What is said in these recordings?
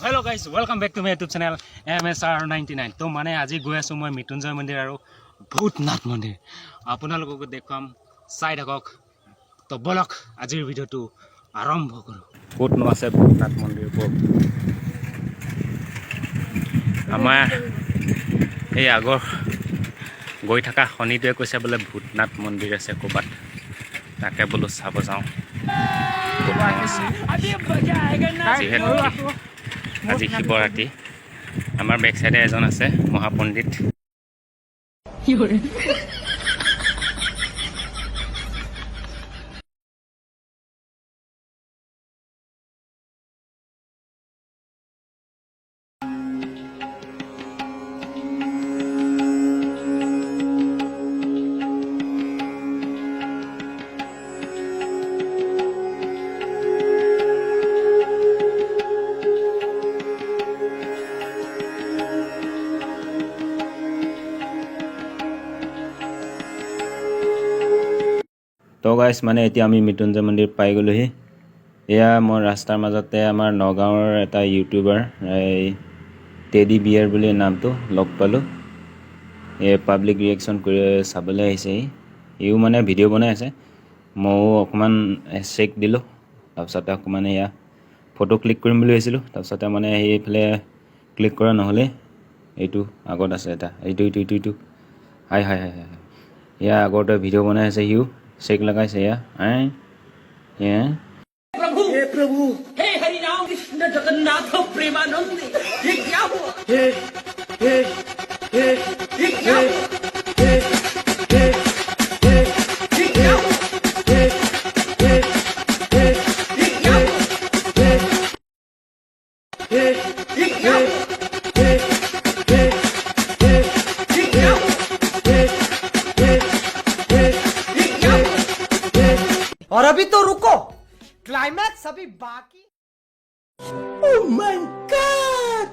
Hello guys, welcome back to my YouTube channel MSR99. तो माने আজি গৈ আছো মই মৃত্যুঞ্জয় মন্দিৰ আৰু ভূতনাথ মন্দিৰ আপোনালোকক দেখুৱাম চাই থাকক তো বলক আজিৰ ভিডিওটো আৰম্ভ কৰো ক'তনো আছে ভূতনাথ মন্দিৰ আমাৰ এই আগৰ গৈ থকা খনিটোৱে কৈছে বোলে ভূতনাথ মন্দিৰ আছে ক'বাত তাকে বোলো চাব যাওঁ আজি শিৱৰাত্ৰি আমাৰ বেক সাইডে এজন আছে মহাপণ্ডিত तो गाइस माने এতিয়া আমি মৃত্যুঞ্জয় মন্দিৰ পাই গলোহি এয়া মোৰ ৰাস্তাৰ মাজতে আমাৰ নগাঁৱৰ এটা ইউটিউবাৰ টেডি বিয়াৰ বুলি নামটো লগ পালো এ পাব্লিক ৰিঅ্যাকচন কৰি চাবলৈ আহিছে ইও মানে ভিডিঅ' বনাই আছে মই অকমান চেক দিলো তাৰপিছত অকমান এয়া ফটো ক্লিক কৰিম বুলি হৈছিল তাৰপিছত মানে এইফালে ক্লিক কৰা নহলে এইটো আগত আছে এটা এইটো হাই হাই হাই এয়া আগতে ভিডিঅ' বনাই আছে ইও शेक लगाए से या प्रभु हे हरि राम कृष्ण जगन्नाथ प्रेमानंद ये क्या हुआ हे ये क्या हुआ हे ये क्या हुआ हे ये क्या हुआ हे ये क्या हुआ और अभी तो रुको क्लाइमैक्स अभी बाकी ओह माय गॉड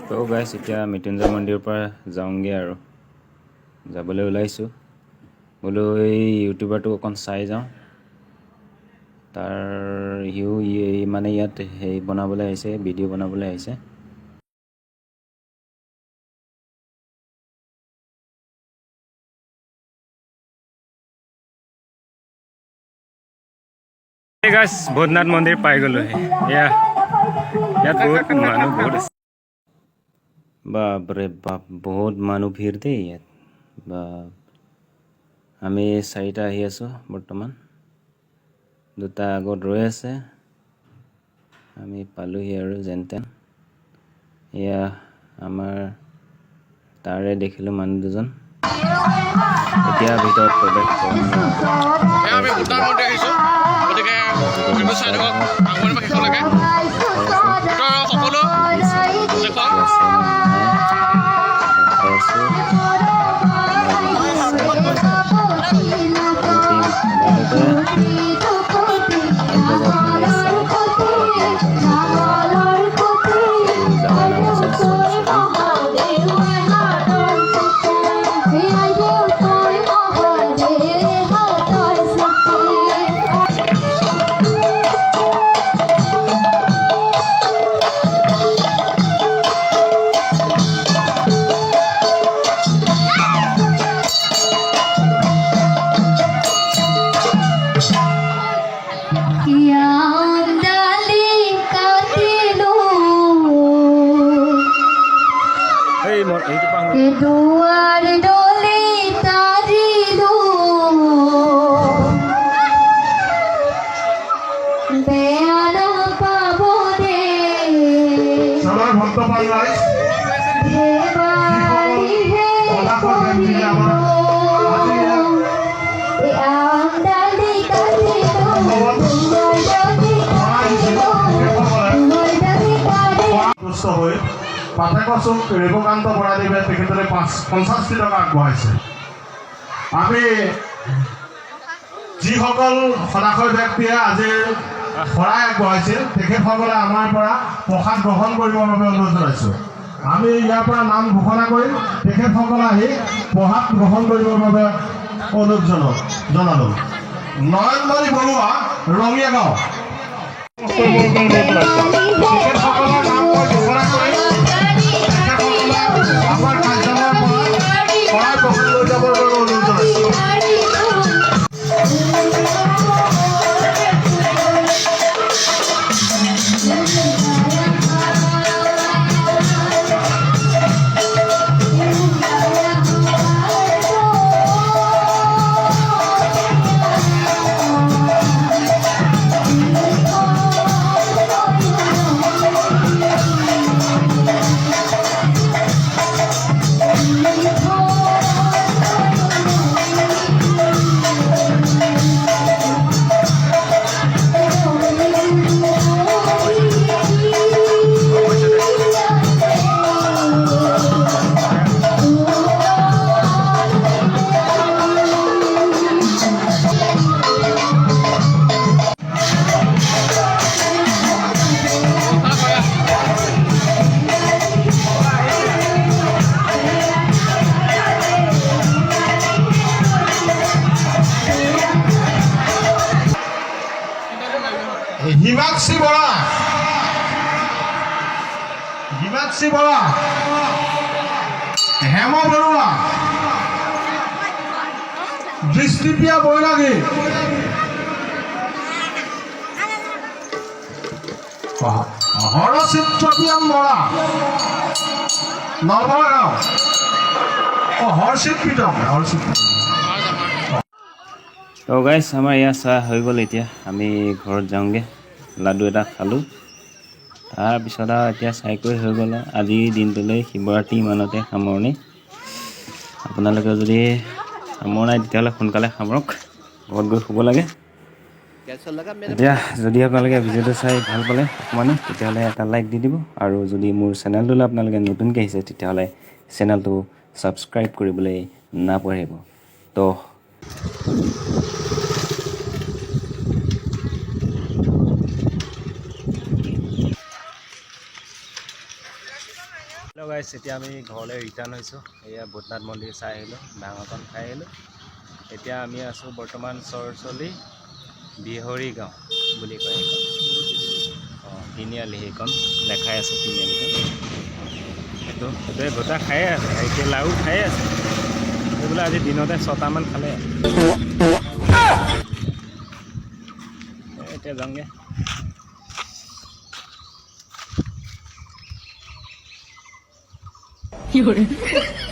तो गाइस এতিয়া মৃত্যুঞ্জয় মন্দিৰৰ পৰা যাওঁগে আৰু যাবলৈ ওলাইছো बोलो यूट्यूबर अकन चाई जाऊँ तार हिउ माने इतना बनाबले भिडिओ बनाबले गाइस भूतनाथ मंदिर पाई गलो या बहुत मानु बहुत बाप रे बाप बहुत मानु भीड़ दे बाप আমি চাৰিটা আহি আছো বৰ্তমান দুটা আগত ৰৈ আছে আমি পালোহি আৰু যেনতেন এয়া আমাৰ তাৰে দেখিলো মানুহ দুজন এতিয়া ভিতৰত প্ৰৱেশ কৰিম আমি ভূটান মন্দিৰ আহিছো গতিকে কিন্তু চাই থাকক আগৰ পৰা শেষলৈকে সকলো दुआर डोले तारी दो बेआरा पाबो दे सवाल भक्त पाल्लाई देवारी है कोई ए आंदाली काटे दो পাঠকচুক ৰেবকান্ত বৰাদেৱে তেখেতলে 50 টকা আগবঢ়াইছে আমি যিসকল সদাশয় ব্যক্তিয়ে আজি শৰাই আগবঢ়াইছিল তেখেতসকলে আমাৰ পৰা প্ৰসাদ গ্ৰহণ কৰিবৰ বাবে অনুৰোধ জনাইছোঁ আমি ইয়াৰ পৰা নাম ঘোষণা কৰিম তেখেতসকলে আহি প্ৰসাদ গ্ৰহণ কৰিবৰ বাবে অনুৰোধ জনালোঁ নয়নমণি বৰুৱা ৰঙীয়া গাঁও তেখেতসকলৰ নাম মই ঘোষণা কৰিম তেখেতসকলে আমাৰ কাৰ্যালয়ৰ পৰা শৰাই গ্ৰহণ কৰি যাবৰ বাবে অনুৰোধ জনাইছোঁ হিমাক্ষী বৰা হেম বৰুৱা দৃষ্টিপ্ৰিয়া বৈৰাগী হৰচিত্ৰপ্ৰিয়াম বৰা নলগাঁও হৰচিত প্ৰীতম তো গাইছ আমাৰ ইয়াত চাহ হৈ গ'ল এতিয়া আমি ঘৰত যাওঁগৈ লাডু এটা খালোঁ তাৰপিছত আৰু এতিয়া চাই কৰি হৈ গ'ল আজিৰ দিনটোলৈ শিৱৰাত্ৰি ইমানতে সামৰণি আপোনালোকে যদি সামৰা নাই তেতিয়াহ'লে সোনকালে সামৰক ঘৰত গৈ শুব লাগে এতিয়া যদি আপোনালোকে ভিডিঅ'টো চাই ভাল পালে অকণমানে তেতিয়াহ'লে এটা লাইক দি দিব আৰু যদি মোৰ চেনেলটোলৈ আপোনালোকে নতুনকৈ আহিছে তেতিয়াহ'লে চেনেলটো ছাবস্ক্ৰাইব কৰিবলৈ নাপাহৰিব তো হেল্ল' গাইছ এতিয়া আমি ঘৰলৈ ৰিটাৰ্ণ হৈছোঁ এয়া ভূতনাথ মন্দিৰ চাই আহিলোঁ ভাঙকণ খাই আহিলোঁ এতিয়া আমি আছোঁ বৰ্তমান চৰচলি বিহৰি গাঁও বুলি কয় এইখন তিনিআলি সেইখন দেখাই আছোঁ তিনিআলিখন সেইটোৱে গোটা খায়ে আছে এতিয়া লাও খায়ে আছে বোলে আজি দিনতে 6টামান খালে এতিয়া যাওঁগৈ有人。